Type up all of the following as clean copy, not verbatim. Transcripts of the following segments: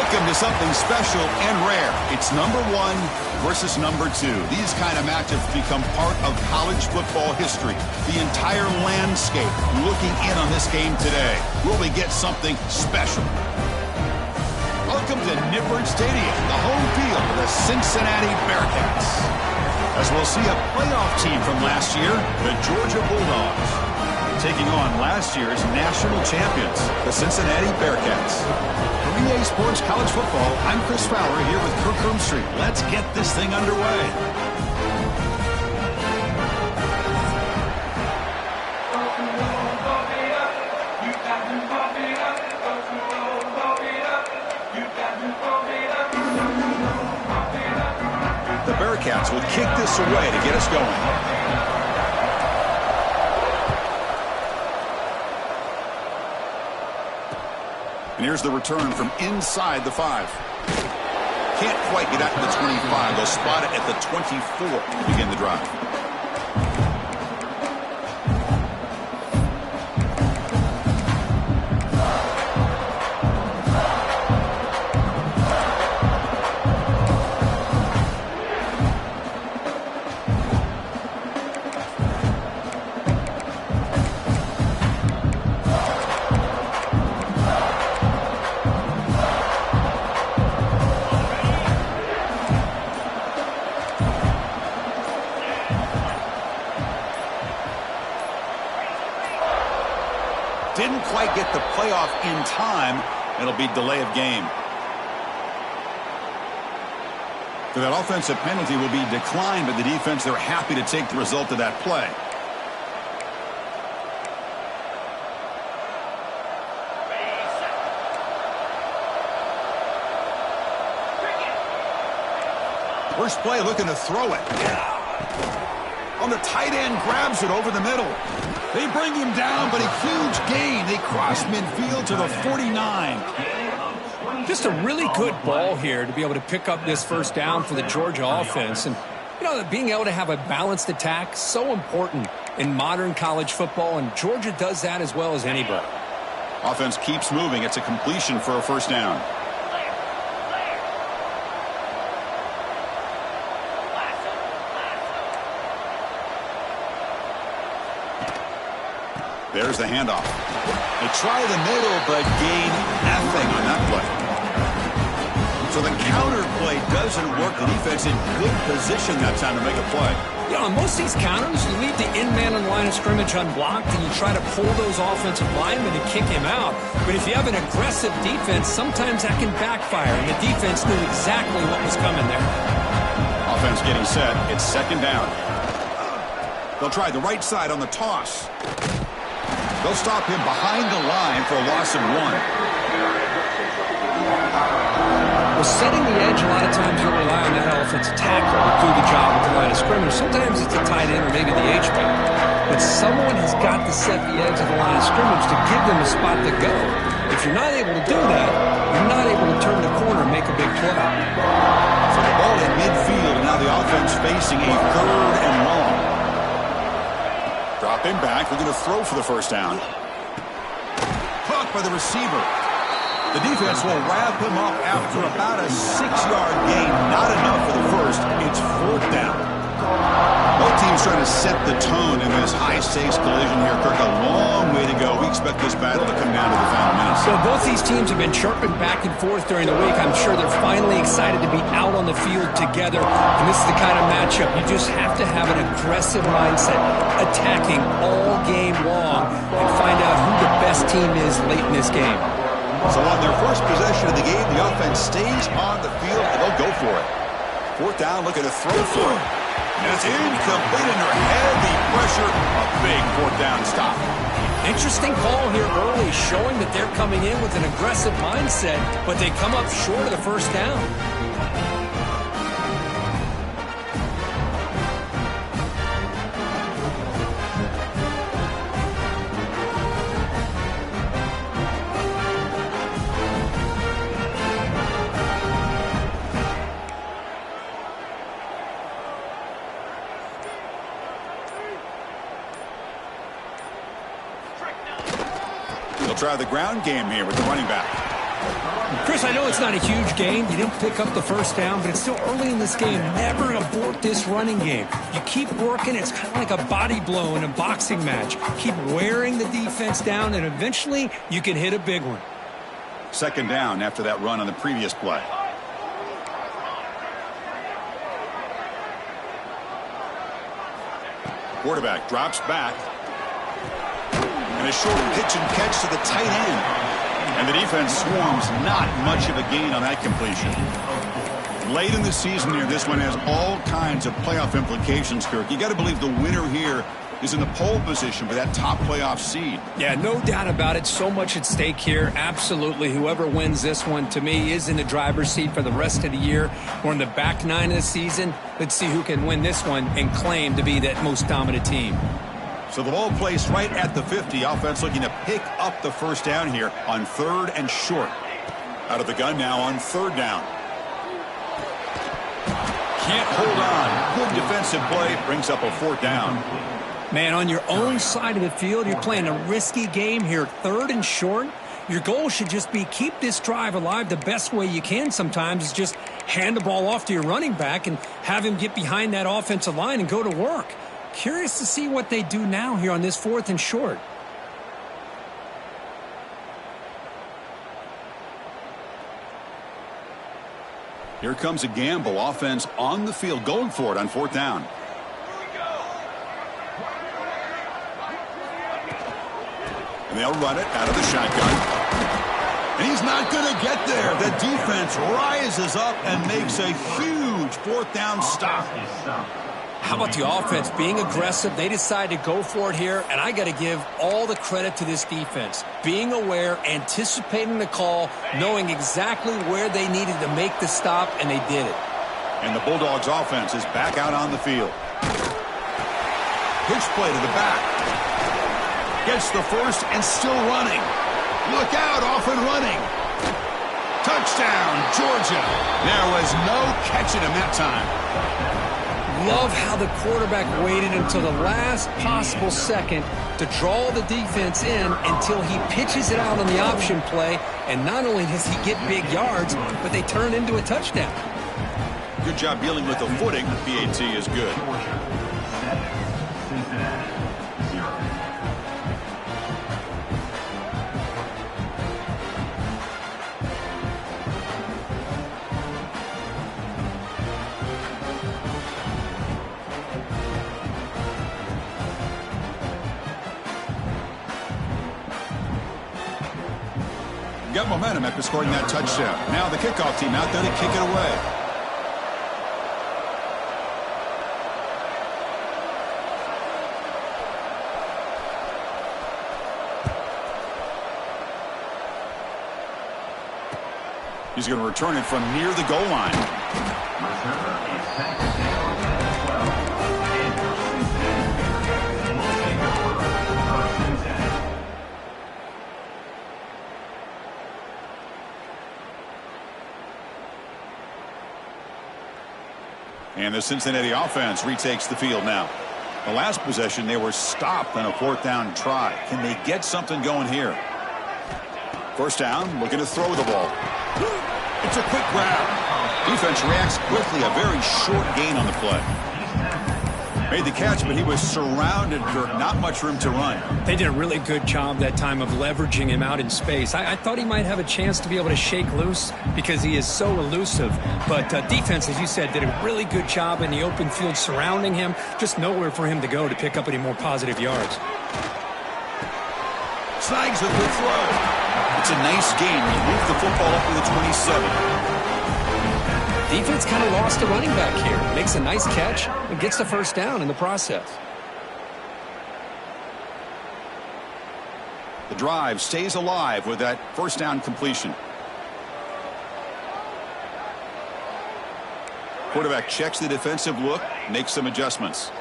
Welcome to something special and rare. It's number 1 versus number 2. These kind of matchups become part of college football history. The entire landscape looking in on this game today. Will we get something special? Welcome to Nippert Stadium, the home field of the Cincinnati Bearcats. As we'll see a playoff team from last year, the Georgia Bulldogs, taking on last year's national champions, the Cincinnati Bearcats. For EA Sports College Football, I'm Chris Fowler here with Kirk Hermstreet. Let's get this thing underway. The Bearcats will kick this away to get us going. And here's the return from inside the 5. Can't quite get out to the 25. They'll spot it at the 24 to begin the drive. Didn't quite get the playoff in time. It'll be delay of game. So that offensive penalty will be declined by the defense. They're happy to take the result of that play. First play looking to throw it. On the tight end, grabs it over the middle. They bring him down, but a huge gain. They cross midfield to the 49. Just a really good ball here to be able to pick up this first down for the Georgia offense. And, you know, being able to have a balanced attack, so important in modern college football, and Georgia does that as well as anybody. Offense keeps moving. It's a completion for a first down. There's the handoff. They try the middle, but gain nothing on that play. So the counter play doesn't work. The defense in good position that time to make a play. You know, on most of these counters, you leave the in-man on the line of scrimmage unblocked, and you try to pull those offensive linemen and kick him out. But if you have an aggressive defense, sometimes that can backfire, and the defense knew exactly what was coming there. Offense getting set. It's second down. They'll try the right side on the toss. They'll stop him behind the line for a loss of 1. Well, setting the edge, a lot of times you'll rely on that offensive tackle to do the job at the line of scrimmage. Sometimes it's a tight end or maybe the H-back. But someone has got to set the edge of the line of scrimmage to give them a spot to go. If you're not able to do that, you're not able to turn the corner and make a big play. So the ball in midfield, and now the offense facing a 3rd and long. Drop him back. They're going to throw for the first down. Caught by the receiver. The defense will wrap him up after about a 6-yard gain. Not enough for the first. It's 4th down. Both teams trying to set the tone in this high-stakes collision here. Kirk, a long way to go. We expect this battle to come down to the final minutes. So both these teams have been chirping back and forth during the week. I'm sure they're finally excited to be out on the field together. And this is the kind of matchup you just have to have an aggressive mindset, attacking all game long, and find out who the best team is late in this game. So on their first possession of the game, the offense stays on the field, and they'll go for it. 4th down, looking to throw for it. And it's incomplete under heavy pressure. A big 4th down stop. Interesting call here early, showing that they're coming in with an aggressive mindset, but they come up short of the first down. They'll try the ground game here with the running back. Chris, I know it's not a huge gain. You didn't pick up the first down, but it's still early in this game. Never abort this running game. You keep working. It's kind of like a body blow in a boxing match. Keep wearing the defense down, and eventually you can hit a big one. Second down after that run on the previous play. Quarterback drops back. And a short pitch and catch to the tight end. And the defense swarms, not much of a gain on that completion. Late in the season here, this one has all kinds of playoff implications, Kirk. You got to believe the winner here is in the pole position for that top playoff seed. Yeah, no doubt about it. So much at stake here. Absolutely. Whoever wins this one, to me, is in the driver's seat for the rest of the year. We're in the back nine of the season. Let's see who can win this one and claim to be that most dominant team. So the ball placed right at the 50. Offense looking to pick up the first down here on 3rd and short. Out of the gun now on 3rd down. Can't hold on. Good defensive play. Brings up a 4th down. Man, on your own side of the field, you're playing a risky game here. 3rd and short. Your goal should just be keep this drive alive the best way you can sometimes is just hand the ball off to your running back and have him get behind that offensive line and go to work. Curious to see what they do now here on this 4th and short. Here comes a gamble. Offense on the field, going for it on 4th down. And they'll run it out of the shotgun. And he's not going to get there. The defense rises up and makes a huge 4th down stop. How about the offense being aggressive? They decide to go for it here, and I got to give all the credit to this defense. Being aware, anticipating the call, knowing exactly where they needed to make the stop, and they did it. And the Bulldogs offense is back out on the field. Pitch play to the back. Gets the first and still running. Look out, off and running. Touchdown, Georgia. There was no catching him that time. Love how the quarterback waited until the last possible second to draw the defense in until he pitches it out on the option play. And not only does he get big yards, but they turn into a touchdown. Good job dealing with the footing. PAT is good. Got momentum after scoring that touchdown. Now the kickoff team out there to kick it away. He's going to return it from near the goal line. And the Cincinnati offense retakes the field now. The last possession, they were stopped on a 4th down try. Can they get something going here? First down, looking to throw the ball. It's a quick grab. Defense reacts quickly, a very short gain on the play. Made the catch, but he was surrounded, Kirk. Not much room to run. They did a really good job that time of leveraging him out in space. I thought he might have a chance to be able to shake loose because he is so elusive. But defense, as you said, did a really good job in the open field surrounding him. Just nowhere for him to go to pick up any more positive yards. Snags a good throw. It's a nice gain. He moved the football up to the 27. Defense kind of lost a running back here. Makes a nice catch and gets the first down in the process. The drive stays alive with that first down completion. Quarterback checks the defensive look, makes some adjustments.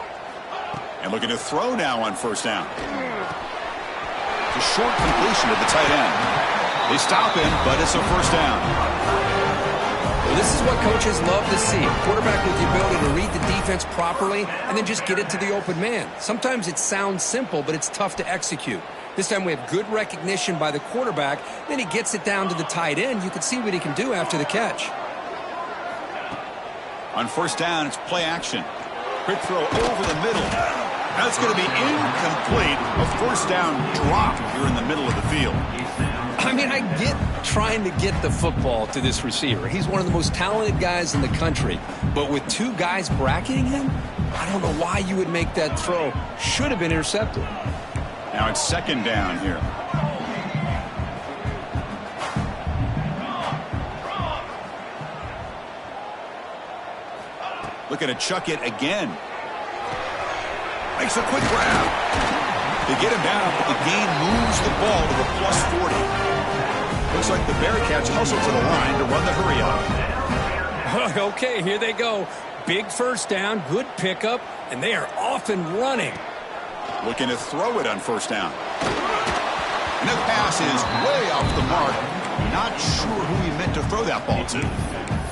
And looking to throw now on first down. A short completion to the tight end. They stop him, but it's a first down. Well, this is what coaches love to see. A quarterback with the ability to read the defense properly and then just get it to the open man. Sometimes it sounds simple, but it's tough to execute. This time we have good recognition by the quarterback. Then he gets it down to the tight end. You can see what he can do after the catch. On first down, it's play action. Quick throw over the middle. That's going to be incomplete. A first down drop here in the middle of the field. I mean, I get trying to get the football to this receiver. He's one of the most talented guys in the country. But with two guys bracketing him, I don't know why you would make that throw. Should have been intercepted. Now it's second down here. Looking to chuck it again. Makes a quick grab. They get him down, but the gain moves the ball to the +40. Looks like the Bearcats hustle to the line to run the hurry up. Okay, here they go. Big first down, good pickup, and they are off and running. Looking to throw it on first down. And the pass is way off the mark. Not sure who he meant to throw that ball to.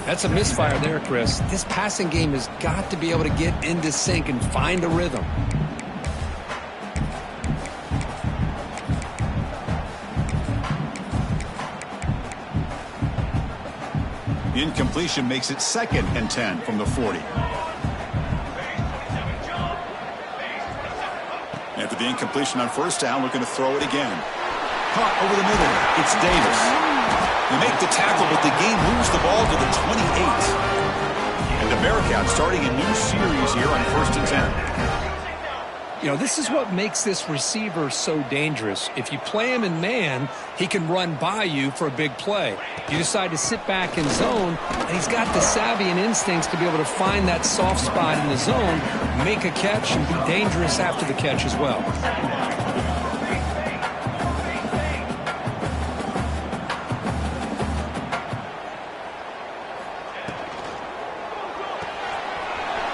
That's a misfire there, Chris. This passing game has got to be able to get into sync and find a rhythm. The incompletion makes it 2nd and 10 from the 40. After the incompletion on first down, looking to throw it again. Caught over the middle. It's Davis. They make the tackle, but the game moves the ball to the 28. And the Bearcats starting a new series here on 1st and 10. You know, this is what makes this receiver so dangerous. If you play him in man, he can run by you for a big play. You decide to sit back in zone, and he's got the savvy and instincts to be able to find that soft spot in the zone, make a catch, and be dangerous after the catch as well.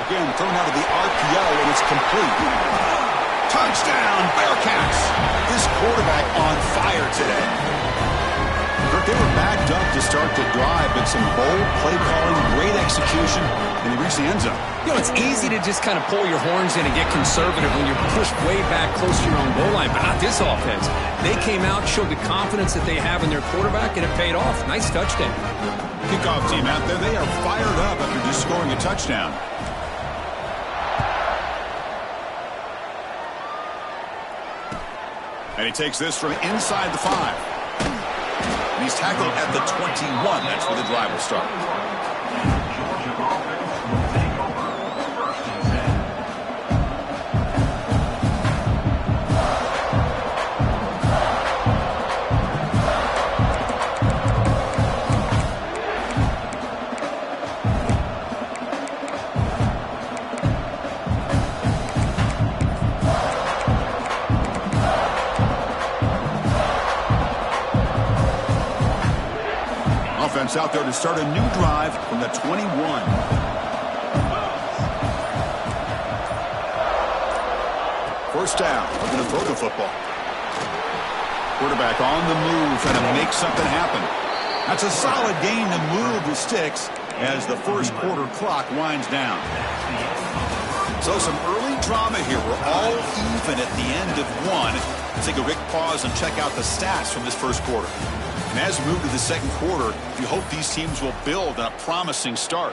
Again, thrown out of the RPO, and it's complete. Touchdown, Bearcats! This quarterback on fire today. They were backed up to start the drive, but some bold play calling, great execution, and they reached the end zone. You know, it's easy to just kind of pull your horns in and get conservative when you're pushed way back close to your own goal line, but not this offense. They came out, showed the confidence that they have in their quarterback, and it paid off. Nice touchdown. Kickoff team out there, they are fired up after just scoring a touchdown. And he takes this from inside the 5. And he's tackled at the 21. That's where the drive will start. Out there to start a new drive from the 21. First down. We're going to throw the football. Quarterback on the move, trying to make something happen. That's a solid gain to move the sticks as the first quarter clock winds down. So some early drama here. We're all even at the end of one. Let's take a quick pause and check out the stats from this first quarter. And as we move to the second quarter, you hope these teams will build on a promising start.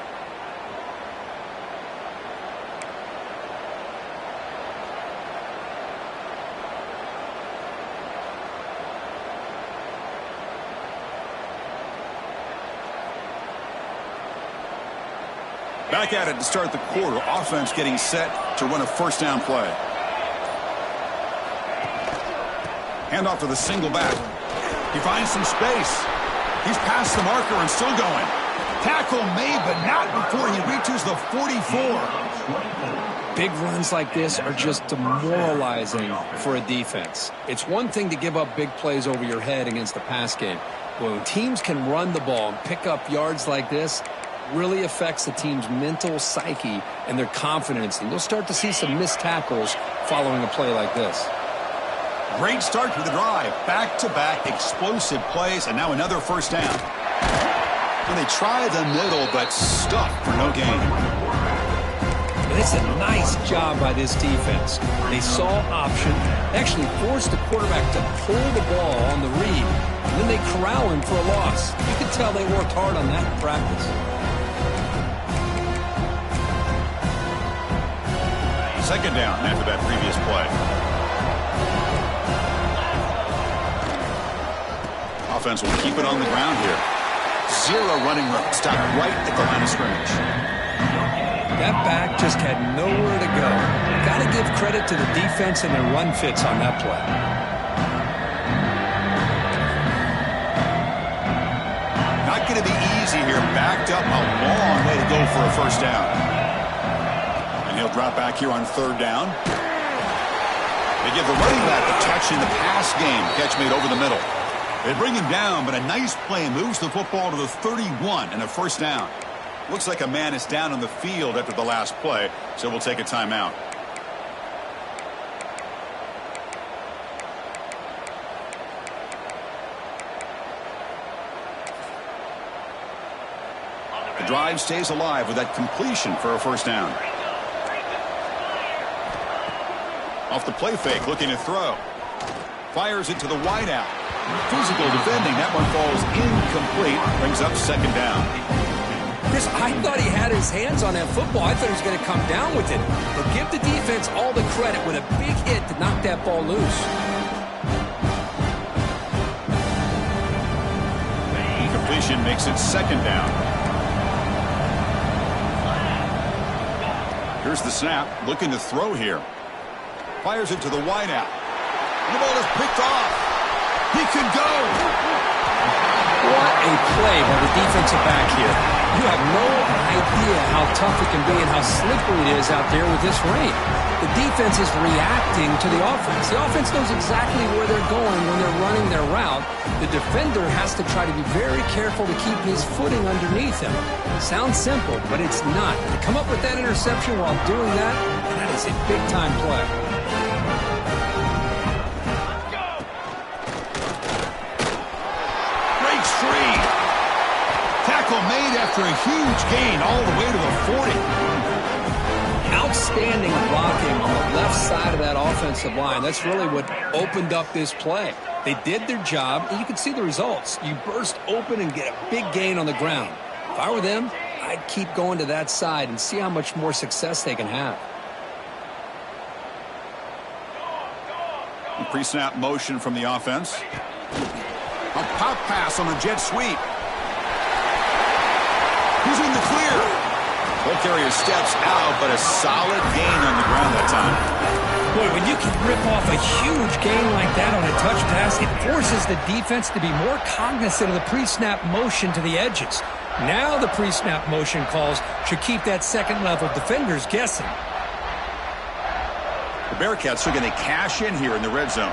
Back at it to start the quarter. Offense getting set to run a first down play. Handoff to the single back. He finds some space. He's past the marker and still going. Tackle made, but not before he reaches the 44. Big runs like this are just demoralizing for a defense. It's one thing to give up big plays over your head against the pass game. But when teams can run the ball and pick up yards like this, really affects the team's mental psyche and their confidence. And you'll start to see some missed tackles following a play like this. Great start to the drive. Back-to-back explosive plays, and now another first down. And they try the middle, but stuck for no gain. And it's a nice job by this defense. They saw option, actually forced the quarterback to pull the ball on the read, and then they corral him for a loss. You can tell they worked hard on that in practice. Second down after that previous play. Offense will keep it on the ground here. Zero running room. Stopped right at the line of scrimmage. That back just had nowhere to go. Got to give credit to the defense and their run fits on that play. Not going to be easy here. Backed up a long way to go for a first down. And he'll drop back here on third down. They give the running back a touch in the pass game. Catch made over the middle. They bring him down, but a nice play moves the football to the 31 and a first down. Looks like a man is down on the field after the last play, so we'll take a timeout. The drive stays alive with that completion for a first down. Off the play fake, looking to throw. Fires it to the wideout. Physical defending. That one falls incomplete. Brings up second down. Chris, I thought he had his hands on that football. I thought he was going to come down with it. But give the defense all the credit with a big hit to knock that ball loose. Completion makes it second down. Here's the snap. Looking to throw here. Fires it to the wideout. The ball is picked off. He can go. What a play by the defensive back here. You have no idea how tough it can be and how slippery it is out there with this rain. The defense is reacting to the offense. The offense knows exactly where they're going when they're running their route. The defender has to try to be very careful to keep his footing underneath him. Sounds simple, but it's not. To come up with that interception while doing that, that is a big-time play. Free. Tackle made after a huge gain all the way to the 40. Outstanding blocking on the left side of that offensive line. That's really what opened up this play. They did their job, and you can see the results. You burst open and get a big gain on the ground. If I were them, I'd keep going to that side and see how much more success they can have. Pre-snap motion from the offense. A pop pass on a jet sweep. Who's in the clear? Ball carrier steps out, but a solid gain on the ground that time. Boy, when you can rip off a huge gain like that on a touch pass, it forces the defense to be more cognizant of the pre-snap motion to the edges. Now the pre-snap motion calls should keep that second-level defenders guessing. The Bearcats are going to cash in here in the red zone.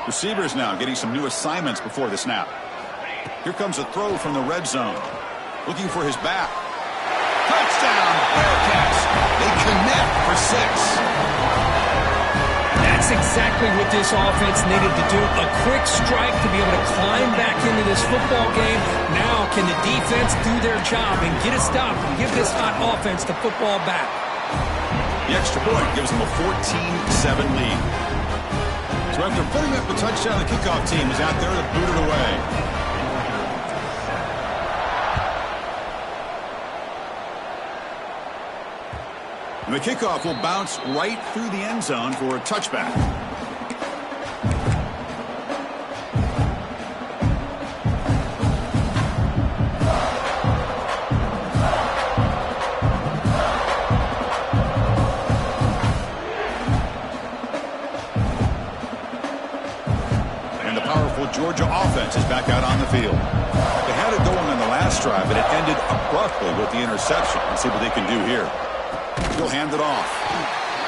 Receivers now getting some new assignments before the snap. Here comes a throw from the red zone. Looking for his back. Touchdown, Bearcats. They connect for 6. That's exactly what this offense needed to do. A quick strike to be able to climb back into this football game. Now can the defense do their job and get a stop and give this hot offense the football back? The extra point gives them a 14-7 lead. So after putting up a touchdown, the kickoff team is out there to boot it away. And the kickoff will bounce right through the end zone for a touchback. Georgia offense is back out on the field. They had it going on the last drive, but it ended abruptly with the interception. Let's see what they can do here. He'll hand it off.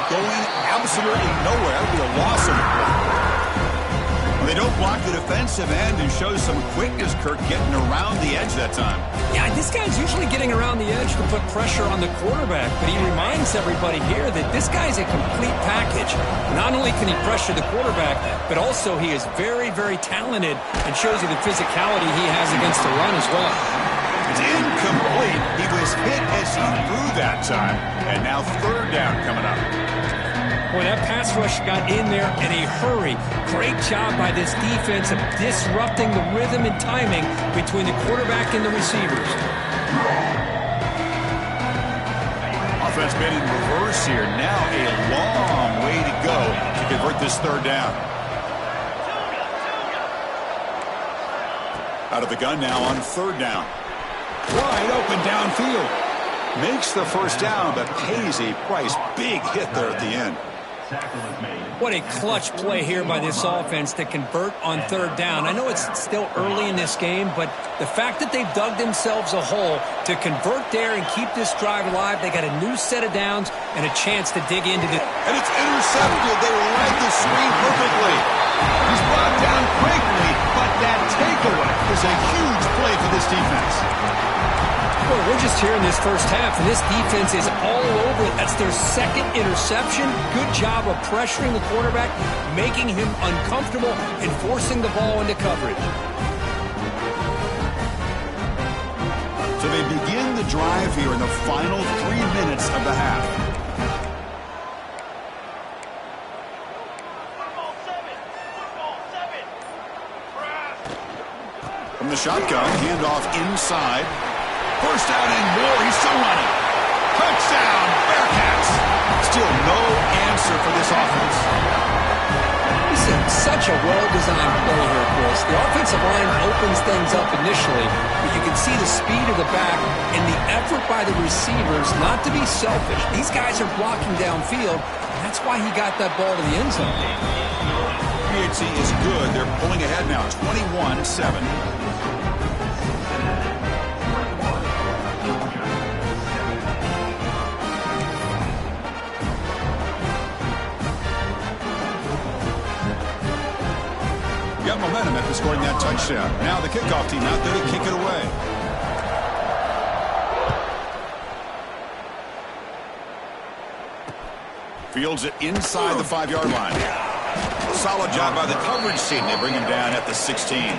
Going absolutely nowhere. That'll be a loss on the play. They don't block the defensive end and show some quickness, Kirk, getting around the edge that time. Yeah, this guy's usually getting around the edge to put pressure on the quarterback, but he reminds everybody here that this guy's a complete package. Not only can he pressure the quarterback, but also he is very, very talented and shows you the physicality he has against the run as well. It's incomplete. He was hit as he threw that time, and now third down coming up. Boy, that pass rush got in there in a hurry. Great job by this defense of disrupting the rhythm and timing between the quarterback and the receivers. Offense made in reverse here. Now a long way to go to convert this third down. Out of the gun now on third down. Wide open downfield. Makes the first down, but pays a price. Big hit there at the end. What a clutch play here by this offense to convert on third down. I know it's still early in this game, but the fact that they've dug themselves a hole to convert there and keep this drive alive, they got a new set of downs and a chance to dig into it. And it's intercepted. They read the screen perfectly. He's brought down quickly, but that takeaway is a huge play for this defense. Well, we're just here in this first half, and this defense is all over it. That's their second interception. Good job of pressuring the quarterback, making him uncomfortable, and forcing the ball into coverage. So they begin the drive here in the final 3 minutes of the half. From the shotgun, handoff inside. First down and more. He's still running. Touchdown, Bearcats. Still no answer for this offense. This is such a well-designed play here, Chris. The offensive line opens things up initially, but you can see the speed of the back and the effort by the receivers not to be selfish. These guys are blocking downfield, and that's why he got that ball to the end zone. PHC is good. They're pulling ahead now, 21-7. Got momentum after scoring that touchdown. Now the kickoff team out there to kick it away. Fields it inside the 5-yard line. Solid job by the coverage team. They bring him down at the 16.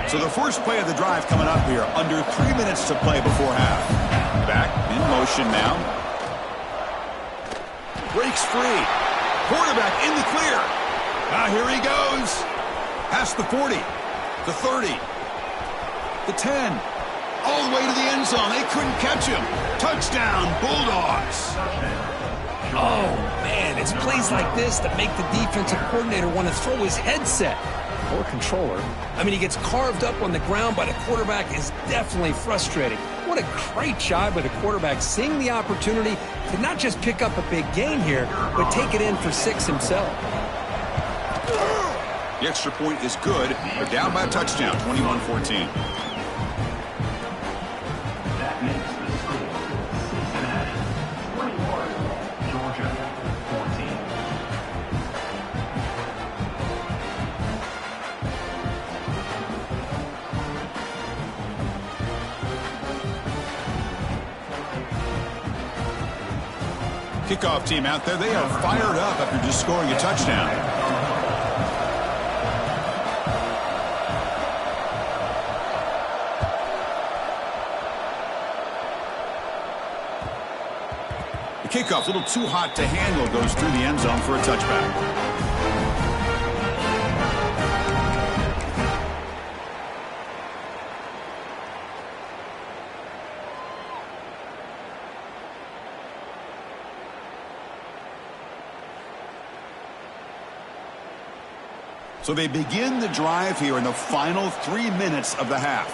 So the first play of the drive coming up here, under 3 minutes to play before half. Back in motion now. Breaks free. Quarterback in the clear. Now here he goes. Past the 40, the 30, the 10. All the way to the end zone. They couldn't catch him. Touchdown, Bulldogs. Oh, man, it's plays like this that make the defensive coordinator want to throw his headset. Or controller. I mean, he gets carved up on the ground by the quarterback is definitely frustrating. What a great job by the quarterback seeing the opportunity to not just pick up a big gain here, but take it in for 6 himself. The extra point is good. They're down by a touchdown, 21-14. That makes the score Cincinnati 21, Georgia 14. Kickoff team out there, they are fired up after just scoring a touchdown. The kickoff, a little too hot to handle, goes through the end zone for a touchback. So they begin the drive here in the final 3 minutes of the half.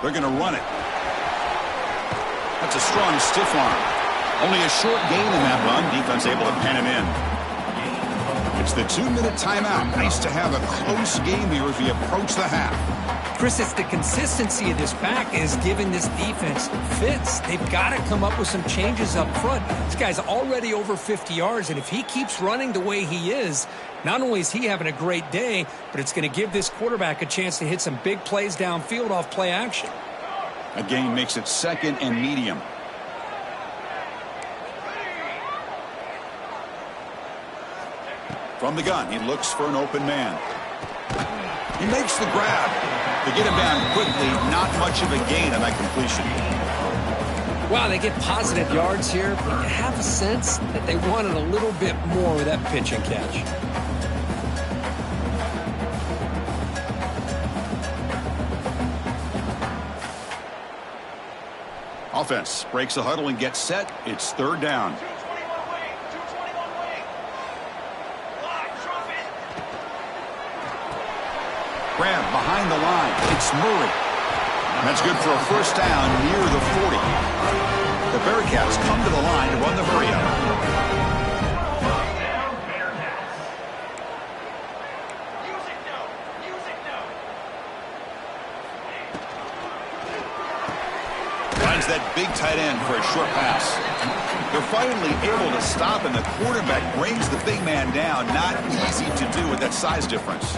They're going to run it. That's a strong stiff arm. Only a short gain in that run. Defense able to pen him in. It's the 2-minute timeout. Nice to have a close game here as we approach the half. Chris, it's the consistency of this back is giving this defense fits. They've got to come up with some changes up front. This guy's already over 50 yards, and if he keeps running the way he is, not only is he having a great day, but it's going to give this quarterback a chance to hit some big plays downfield off play action. A gain makes it 2nd and medium. From the gun, he looks for an open man. He makes the grab. To get him down quickly, not much of a gain on that completion. Wow, they get positive yards here, but you have a sense that they wanted a little bit more with that pitch and catch. Offense breaks the huddle and gets set. It's 3rd down. Grab behind the line. It's Murray. And that's good for a 1st down near the 40. The Bearcats come to the line to run the hurry up. Finds that big tight end for a short pass. They're finally able to stop, and the quarterback brings the big man down. Not easy to do with that size difference.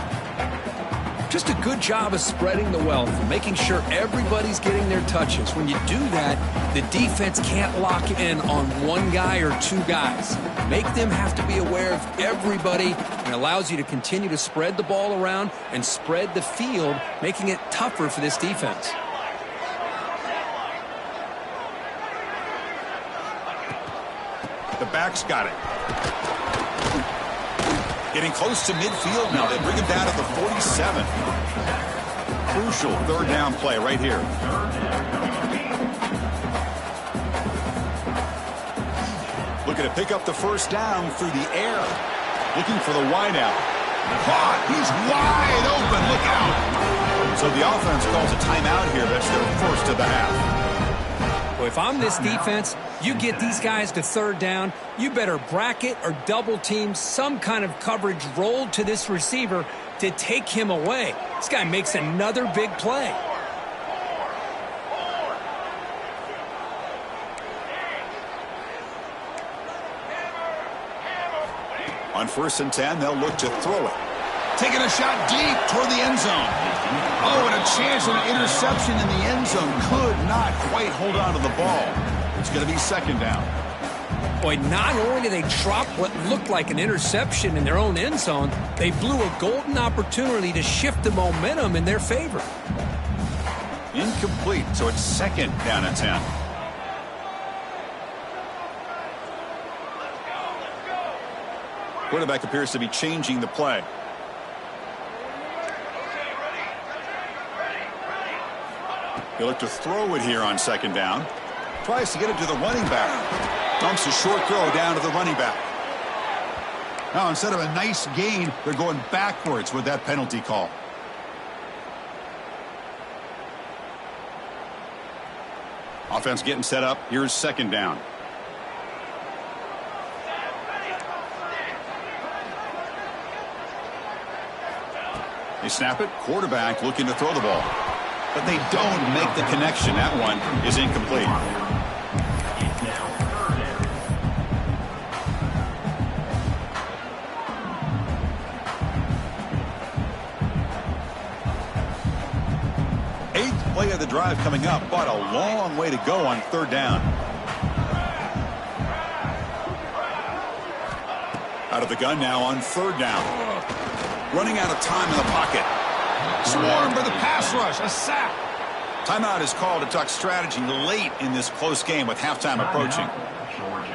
Just a good job of spreading the wealth and making sure everybody's getting their touches. When you do that, the defense can't lock in on one guy or 2 guys. Make them have to be aware of everybody, and allows you to continue to spread the ball around and spread the field, making it tougher for this defense. The back's got it. Getting close to midfield now. They bring him down at the 47. Crucial 3rd down play right here. Looking to pick up the 1st down through the air. Looking for the wideout. Caught. He's wide open. Look out. So the offense calls a timeout here. That's their 1st of the half. Well, if I'm this defense, you get these guys to 3rd down, you better bracket or double team some kind of coverage rolled to this receiver to take him away. This guy makes another big play. On 1st and 10, they'll look to throw it. Taking a shot deep toward the end zone. Oh, and a chance of an interception in the end zone. Could not quite hold on to the ball. It's going to be 2nd down. Boy, not only did they drop what looked like an interception in their own end zone, they blew a golden opportunity to shift the momentum in their favor. Incomplete, so it's 2nd down and 10. Quarterback appears to be changing the play. He'll look to throw it here on 2nd down. Tries to get it to the running back. Dumps a short throw down to the running back. Now, instead of a nice gain, they're going backwards with that penalty call. Offense getting set up. Here's 2nd down. They snap it. Quarterback looking to throw the ball. But they don't make the connection. That one is incomplete. Eighth play of the drive coming up, but a long way to go on 3rd down. Out of the gun now on 3rd down. Running out of time in the pocket. Swarmed by the pass rush. A sack. Timeout is called to talk strategy late in this close game with halftime approaching.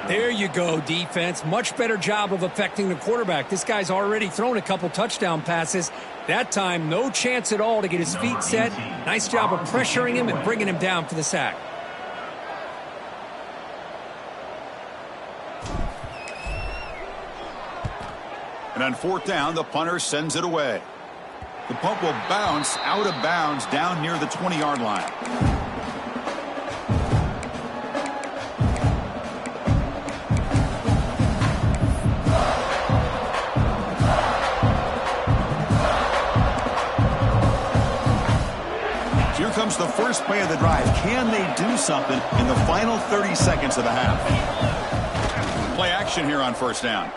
There you go, defense. Much better job of affecting the quarterback. This guy's already thrown a couple touchdown passes. That time, no chance at all to get his feet set. Nice job of pressuring him and bringing him down for the sack. And on 4th down, the punter sends it away. The punt will bounce out of bounds down near the 20-yard line. Here comes the first play of the drive. Can they do something in the final 30 seconds of the half? Play action here on 1st down.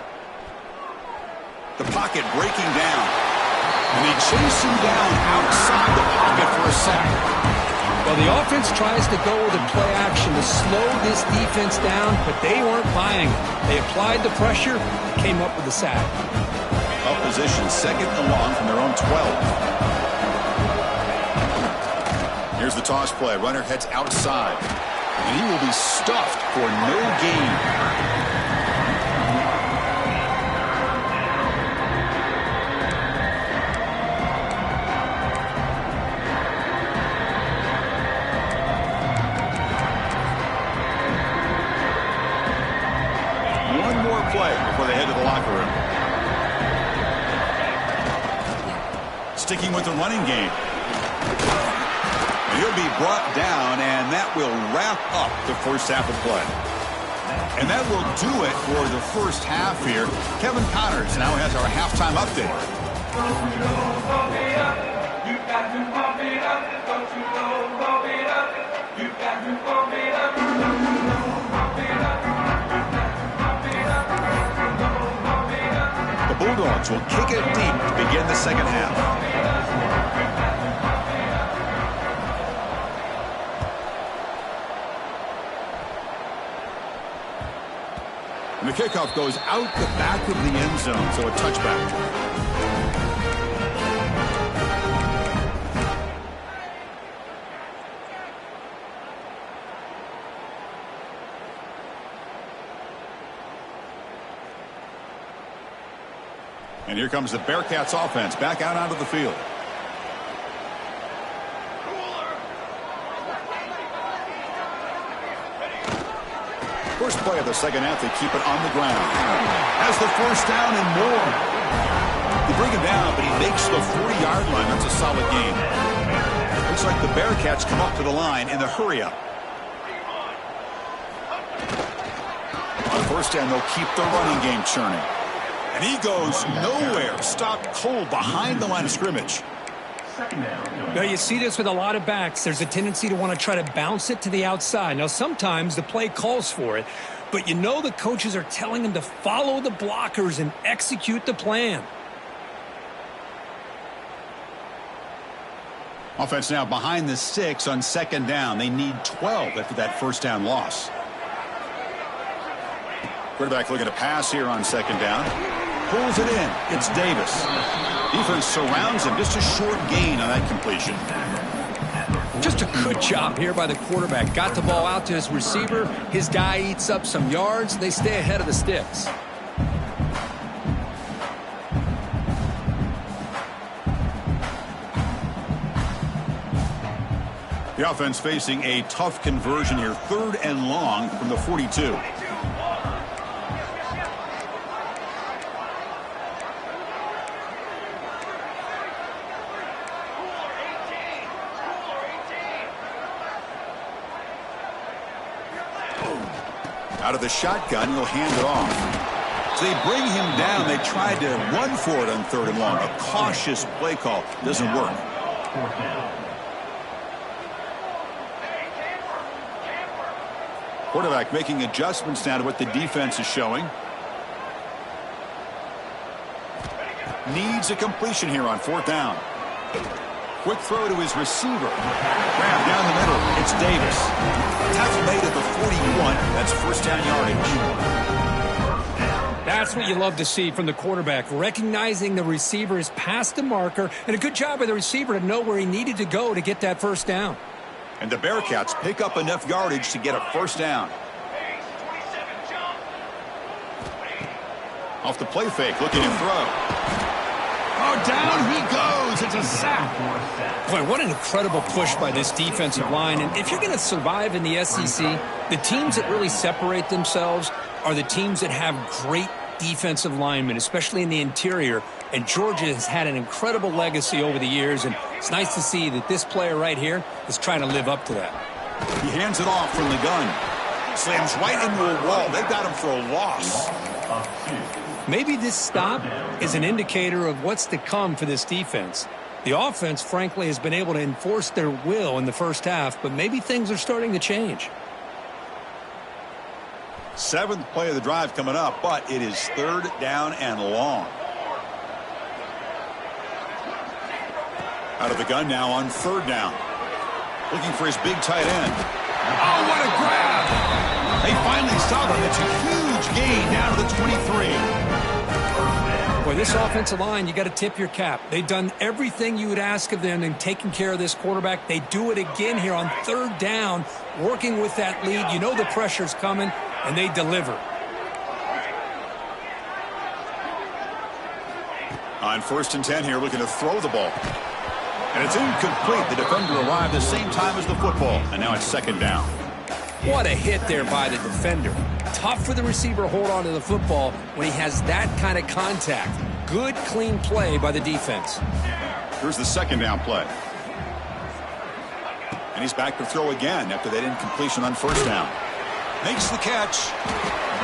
The pocket breaking down. And they chase him down outside the pocket for a sack. Well, the offense tries to go with a play action to slow this defense down, but they weren't buying it. They applied the pressure, came up with a sack. Up position, 2nd and long from their own 12. Here's the toss play. Runner heads outside. And he will be stuffed for no gain. One more play before they head to the locker room. Sticking with the running game. He'll be brought down, and that will wrap up the first half of play. And that will do it for the first half here. Kevin Connors now has our halftime update. The Bulldogs will kick it deep to begin the second half. And the kickoff goes out the back of the end zone, so a touchback. And here comes the Bearcats offense back out onto the field. First play of the second half, they keep it on the ground. Has the first down and more. They bring him down, but he makes the 40-yard line. That's a solid gain. Looks like the Bearcats come up to the line in the hurry-up. On 1st down, they'll keep the running game churning. And he goes nowhere. Stopped cold behind the line of scrimmage. Now, you see this with a lot of backs. There's a tendency to want to try to bounce it to the outside. Now, sometimes the play calls for it, but you know the coaches are telling them to follow the blockers and execute the plan. Offense now behind the 6 on 2nd down. They need 12 after that first down loss. Quarterback looking to pass here on 2nd down. Pulls it in. It's Davis. Defense surrounds him. Just a short gain on that completion. Just a good job here by the quarterback. Got the ball out to his receiver. His guy eats up some yards. They stay ahead of the sticks. The offense facing a tough conversion here. 3rd and long from the 42. Out of the shotgun, he'll hand it off. So they bring him down. They tried to run for it on 3rd and long. A cautious play call. Doesn't work. Quarterback making adjustments now to what the defense is showing. Needs a completion here on 4th down. Quick throw to his receiver. Grab down the middle. It's Davis. Tackle made at the 41. That's first down yardage. That's what you love to see from the quarterback. Recognizing the receiver is past the marker. And a good job by the receiver to know where he needed to go to get that first down. And the Bearcats pick up enough yardage to get a first down. Off the play fake. Looking to throw. Oh, down he goes. It's a sack. Boy, what an incredible push by this defensive line. And if you're going to survive in the SEC, the teams that really separate themselves are the teams that have great defensive linemen, especially in the interior, and Georgia has had an incredible legacy over the years, and it's nice to see that this player right here is trying to live up to that. He hands it off from the gun. Slams right into a wall. They got him for a loss. Maybe this stop is an indicator of what's to come for this defense. The offense, frankly, has been able to enforce their will in the first half, but maybe things are starting to change. 7th play of the drive coming up, but it is 3rd down and long. Out of the gun now on 3rd down. Looking for his big tight end. Oh, what a grab! They finally stop him. It's a huge gain down to the 23. Boy, this offensive line, you got to tip your cap. They've done everything you would ask of them in taking care of this quarterback. They do it again here on 3rd down, working with that lead. You know the pressure's coming, and they deliver. On 1st and 10 here, looking to throw the ball. And it's incomplete. The defender arrived the same time as the football, and now it's 2nd down. What a hit there by the defender. Tough for the receiver to hold on to the football when he has that kind of contact. Good, clean play by the defense. Here's the 2nd down play. And he's back to throw again after that incompletion on 1st down. Makes the catch.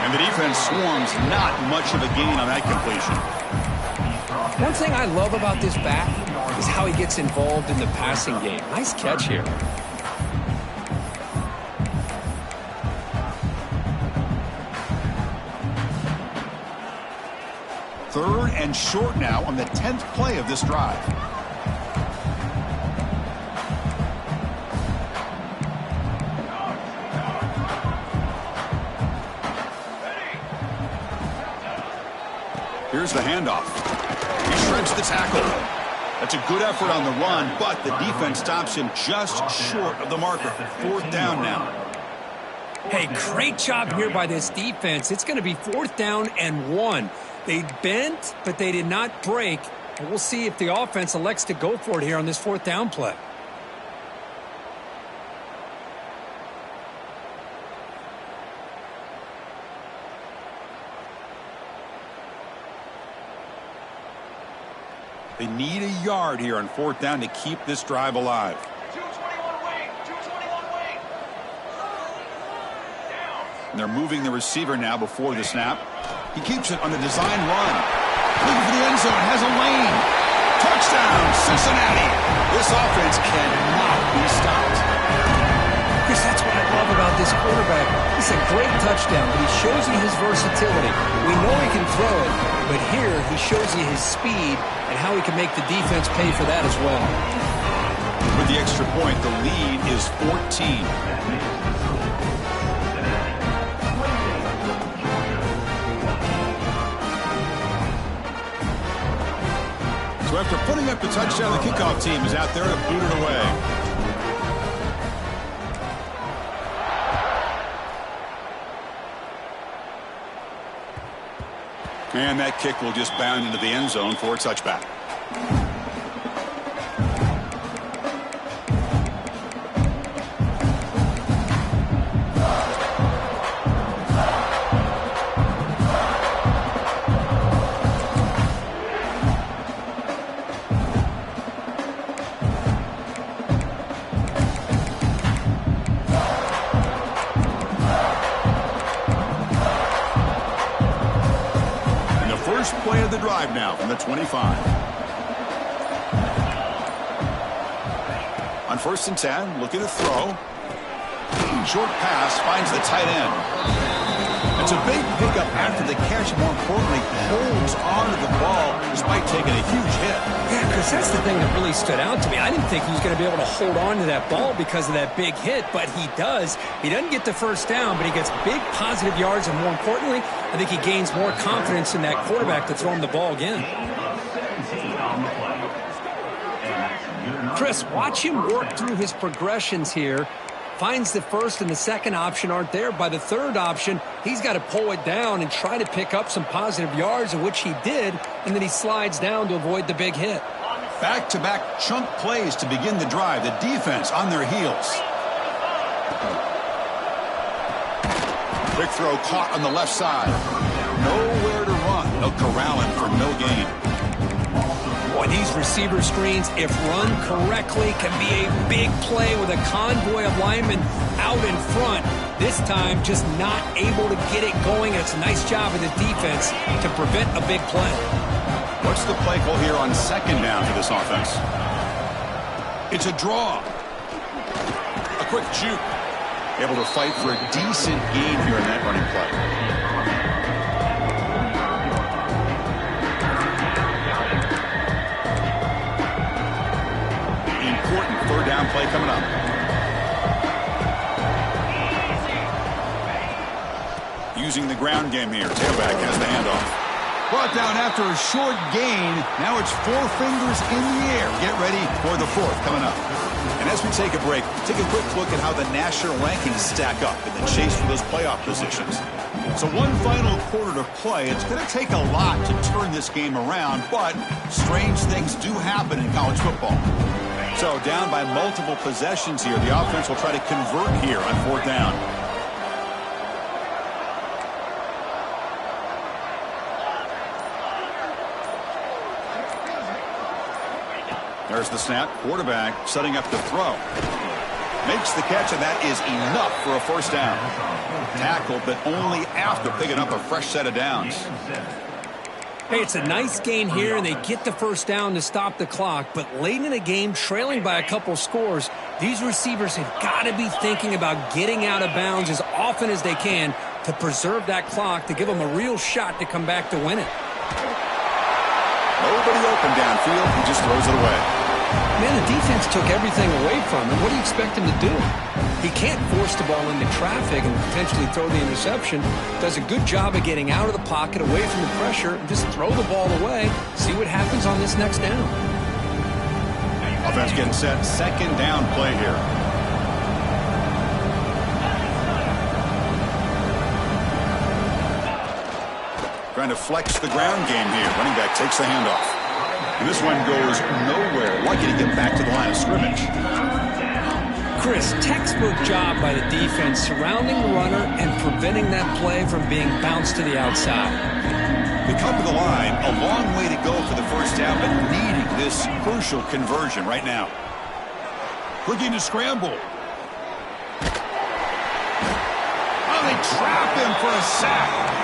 And the defense swarms. Not much of a gain on that completion. One thing I love about this back is how he gets involved in the passing game. Nice catch here. Third and short now on the 10th play of this drive. Here's the handoff. He shreds the tackle. That's a good effort on the run, but the defense stops him just short of the marker. 4th down now. Hey, great job here by this defense. It's going to be 4th down and 1. They bent, but they did not break. And we'll see if the offense elects to go for it here on this 4th down play. They need a yard here on 4th down to keep this drive alive. 221 wing. 221 wing. And they're moving the receiver now before the snap. He keeps it on the design run. Looking for the end zone. Has a lane. Touchdown, Cincinnati. This offense cannot be stopped. Chris, that's what I love about this quarterback. It's a great touchdown, but he shows you his versatility. We know he can throw it, but here he shows you his speed and how he can make the defense pay for that as well. With the extra point, the lead is 14. So after putting up the touchdown, the kickoff team is out there to boot it away. And that kick will just bound into the end zone for a touchback. Play of the drive now from the 25. On 1st and 10, looking to throw. Short pass finds the tight end. It's a big pickup after the catch. More importantly, holds on to the ball despite taking a huge hit. Yeah, because that's the thing that really stood out to me. I didn't think he was going to be able to hold on to that ball because of that big hit, but he does. He doesn't get the 1st down, but he gets big positive yards, and more importantly, I think he gains more confidence in that quarterback to throw him the ball again. Chris, watch him work through his progressions here. Finds the 1st and the 2nd option aren't there. By the 3rd option, he's got to pull it down and try to pick up some positive yards, of which he did, and then he slides down to avoid the big hit. Back-to-back chunk plays to begin the drive. The defense on their heels. Quick throw caught on the left side. Nowhere to run. They'll corral him for no gain. Boy, these receiver screens, if run correctly, can be a big play with a convoy of linemen out in front. This time, just not able to get it going. And it's a nice job of the defense to prevent a big play. What's the play call here on second down for this offense? It's a draw. A quick juke. Able to fight for a decent gain here in that running play. Third down play coming up. Using the ground game here. Tailback has the handoff. Brought down after a short gain. Now it's 4 fingers in the air. Get ready for the fourth coming up. And as we take a break, take a quick look at how the national rankings stack up in the chase for those playoff positions. So one final quarter to play. It's going to take a lot to turn this game around, but strange things do happen in college football. So down by multiple possessions here. The offense will try to convert here on fourth down. There's the snap. Quarterback setting up the throw. Makes the catch, and that is enough for a first down. Tackled, but only after picking up a fresh set of downs. Hey, it's a nice gain here, and they get the first down to stop the clock. But late in the game, trailing by a couple scores, these receivers have got to be thinking about getting out of bounds as often as they can to preserve that clock, to give them a real shot to come back to win it. Nobody open downfield. He just throws it away. Man, the defense took everything away from him. What do you expect him to do? He can't force the ball into traffic and potentially throw the interception. Does a good job of getting out of the pocket, away from the pressure, and just throw the ball away. See what happens on this next down. Offense getting set. Second down play here. Trying to flex the ground game here. Running back takes the handoff. And this one goes nowhere. Lucky to get back to the line of scrimmage. Chris, textbook job by the defense surrounding the runner and preventing that play from being bounced to the outside. They come to the line. A long way to go for the first down, but needing this crucial conversion right now. Looking to scramble. Oh, they trap him for a sack.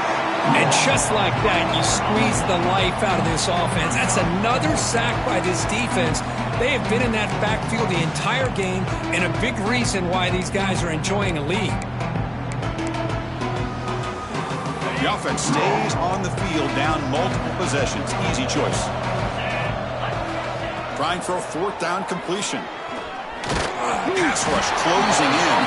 And just like that, you squeeze the life out of this offense. That's another sack by this defense. They have been in that backfield the entire game, and a big reason why these guys are enjoying a lead. The offense stays on the field, down multiple possessions. Easy choice. Trying for a fourth down completion. Pass rush closing in.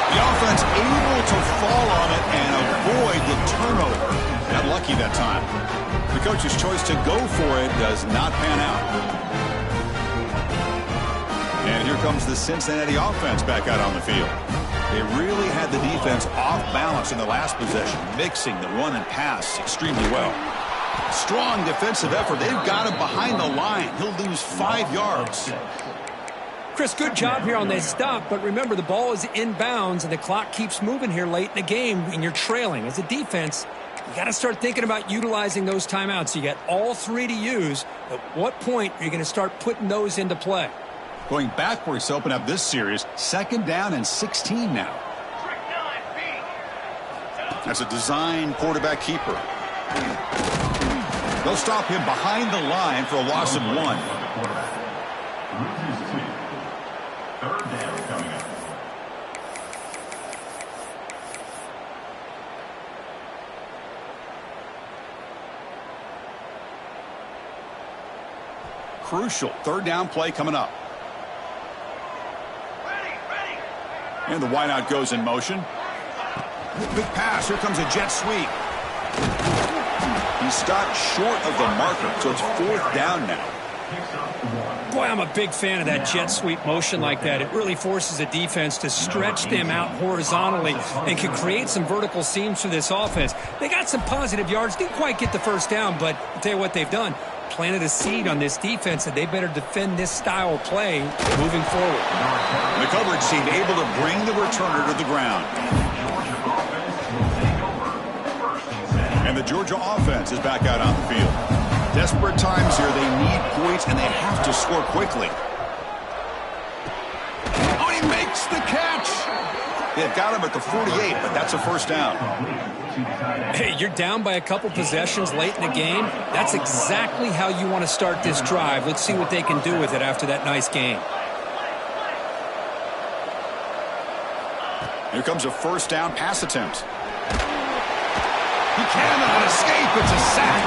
The offense able to fall on it and avoid the turnover. Got lucky that time. The coach's choice to go for it does not pan out. And here comes the Cincinnati offense back out on the field. They really had the defense off balance in the last possession, mixing the run and pass extremely well. Strong defensive effort. They've got him behind the line. He'll lose 5 yards. Chris, good job here on this stop, but remember, the ball is inbounds, and the clock keeps moving here late in the game, and you're trailing. As a defense, you got to start thinking about utilizing those timeouts. You got all 3 to use. At what point are you going to start putting those into play? Going backwards to open up this series, second down and 16 now. That's a design quarterback keeper. They'll stop him behind the line for a loss of 1. Crucial third down play coming up. And the wideout goes in motion. Big pass. Here comes a jet sweep. He stopped short of the marker, so it's fourth down now. Boy, I'm a big fan of that jet sweep motion like that. It really forces the defense to stretch them out horizontally and can create some vertical seams for this offense. They got some positive yards. Didn't quite get the first down, but I'll tell you what they've done. Planted a seed on this defense, and they better defend this style of play moving forward. The coverage team able to bring the returner to the ground. And the Georgia offense is back out on the field. Desperate times here. They need points, and they have to score quickly. Oh, he makes the catch. They've got him at the 48, but that's a first down. Hey, you're down by a couple possessions late in the game. That's exactly how you want to start this drive. Let's see what they can do with it after that nice game. Here comes a first down pass attempt. He cannot escape. It's a sack.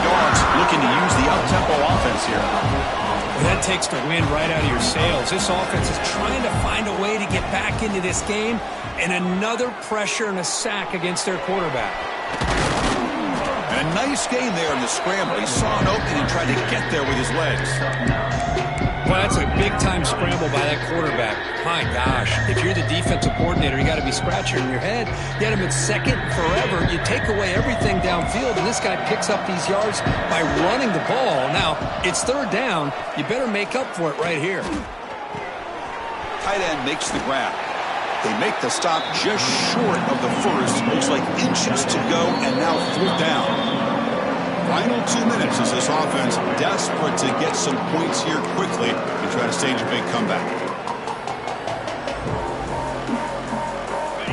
Dogs looking to use the up-tempo offense here. Well, that takes the wind right out of your sails. This offense is trying to find a way to get back into this game, and another pressure and a sack against their quarterback. And a nice gain there in the scramble. He saw an opening and tried to get there with his legs. Well, that's a big-time scramble by that quarterback. My gosh, if you're the defensive coordinator, you got to be scratching your head. You had him at second forever. You take away everything downfield, and this guy picks up these yards by running the ball. Now, it's third down. You better make up for it right here. Tight end makes the grab. They make the stop just short of the first. Looks like inches to go, and now fourth down. Final 2 minutes as this offense desperate to get some points here quickly and try to stage a big comeback.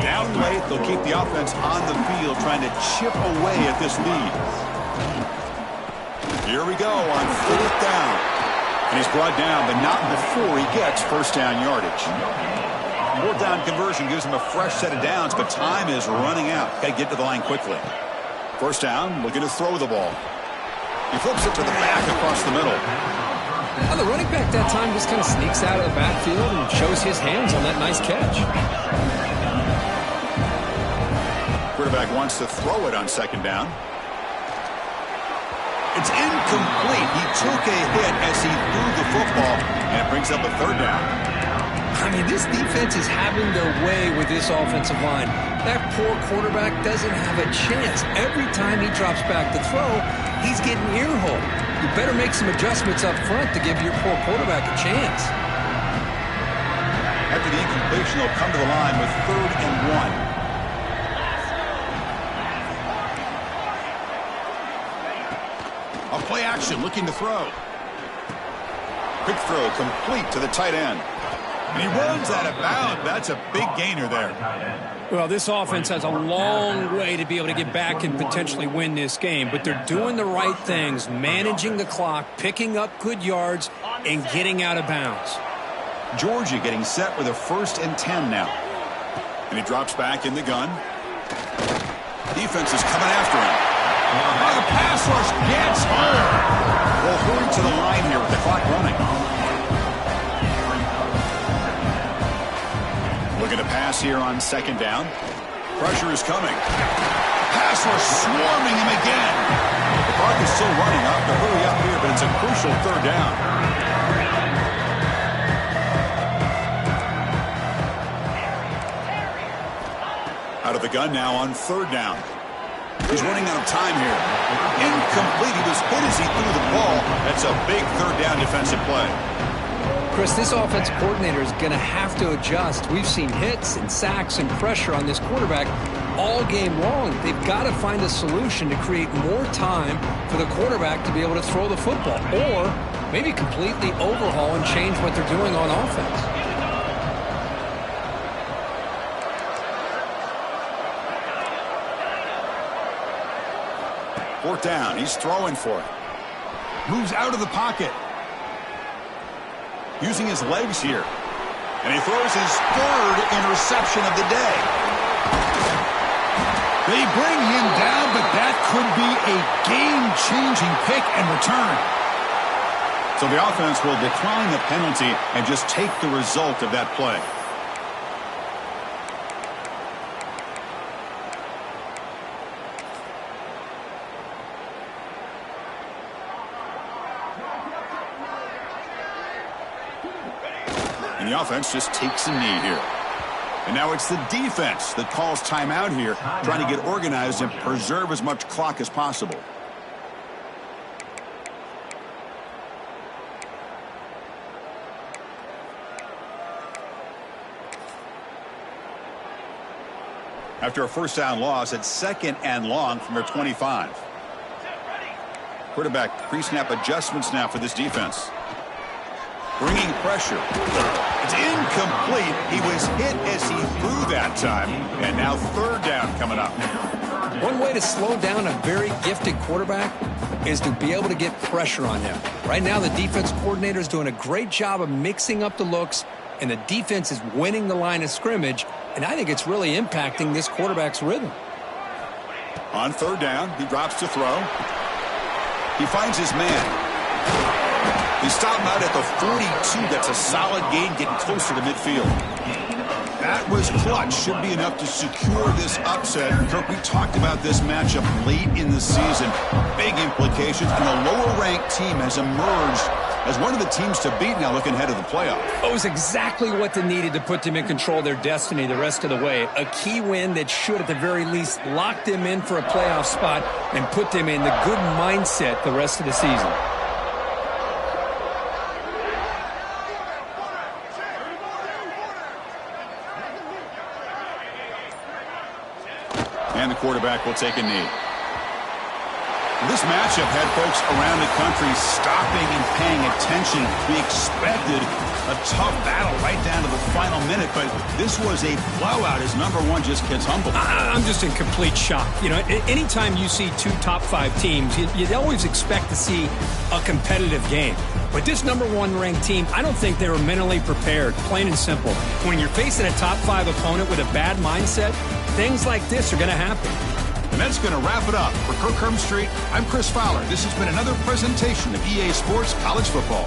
Down late, they'll keep the offense on the field trying to chip away at this lead. Here we go on fourth down. And he's brought down, but not before he gets first down yardage. Fourth down conversion gives him a fresh set of downs, but time is running out. Got to get to the line quickly. First down, looking to throw the ball. He flips it to the back across the middle. Well, the running back that time just kind of sneaks out of the backfield and shows his hands on that nice catch. Quarterback wants to throw it on second down. It's incomplete. He took a hit as he threw the football, and it brings up a third down. I mean, this defense is having their way with this offensive line. That poor quarterback doesn't have a chance. Every time he drops back to throw, he's getting ear-holed. You better make some adjustments up front to give your poor quarterback a chance. After the incompletion, they'll come to the line with 3rd and 1. A play action, looking to throw. Quick throw, complete to the tight end. And he runs out of bounds. That's a big gainer there. Well, this offense has a long way to be able to get back and potentially win this game, but they're doing the right things, managing the clock, picking up good yards, and getting out of bounds. Georgia getting set with a 1st and 10 now. And he drops back in the gun. Defense is coming after him. Oh, the pass rush gets home. Well, hurry to the line here with the clock running. Looking to pass here on second down. Pressure is coming. Pass rush swarming him again. The clock is still running. Up to hurry up here, but it's a crucial third down. Out of the gun now on third down. He's running out of time here. Incomplete. He was hit as he threw the ball. That's a big third down defensive play. Chris, this offensive coordinator is going to have to adjust. We've seen hits and sacks and pressure on this quarterback all game long. They've got to find a solution to create more time for the quarterback to be able to throw the football, or maybe completely overhaul and change what they're doing on offense. Fourth down. He's throwing for it. Moves out of the pocket. Using his legs here. And he throws his 3rd interception of the day. They bring him down, but that could be a game-changing pick and return. So the offense will decline the penalty and just take the result of that play. And the offense just takes a knee here. And now it's the defense that calls timeout here, trying to get organized and preserve as much clock as possible. After a first down loss at 2nd and long from their 25. Quarterback pre-snap adjustments now for this defense. Bringing pressure. It's incomplete. He was hit as he threw that time. And now 3rd down coming up. One way to slow down a very gifted quarterback is to be able to get pressure on him. Right now, the defense coordinator is doing a great job of mixing up the looks, and the defense is winning the line of scrimmage, and I think it's really impacting this quarterback's rhythm. On 3rd down, he drops to throw. He finds his man. He's stopped out at the 42. That's a solid gain, getting closer to midfield. That was clutch. Should be enough to secure this upset. Kirk, we talked about this matchup late in the season. Big implications, and the lower-ranked team has emerged as one of the teams to beat now looking ahead of the playoff. It was exactly what they needed to put them in control of their destiny the rest of the way. A key win that should, at the very least, lock them in for a playoff spot and put them in the good mindset the rest of the season. And the quarterback will take a knee. This matchup had folks around the country stopping and paying attention. We expected a tough battle right down to the final minute, but this was a blowout as number 1 just gets humbled. I'm just in complete shock. You know, anytime you see 2 top 5 teams, you'd always expect to see a competitive game. But this number 1 ranked team, I don't think they were mentally prepared, plain and simple. When you're facing a top 5 opponent with a bad mindset, things like this are going to happen. And that's going to wrap it up. For Kirk Street, I'm Chris Fowler. This has been another presentation of EA Sports College Football.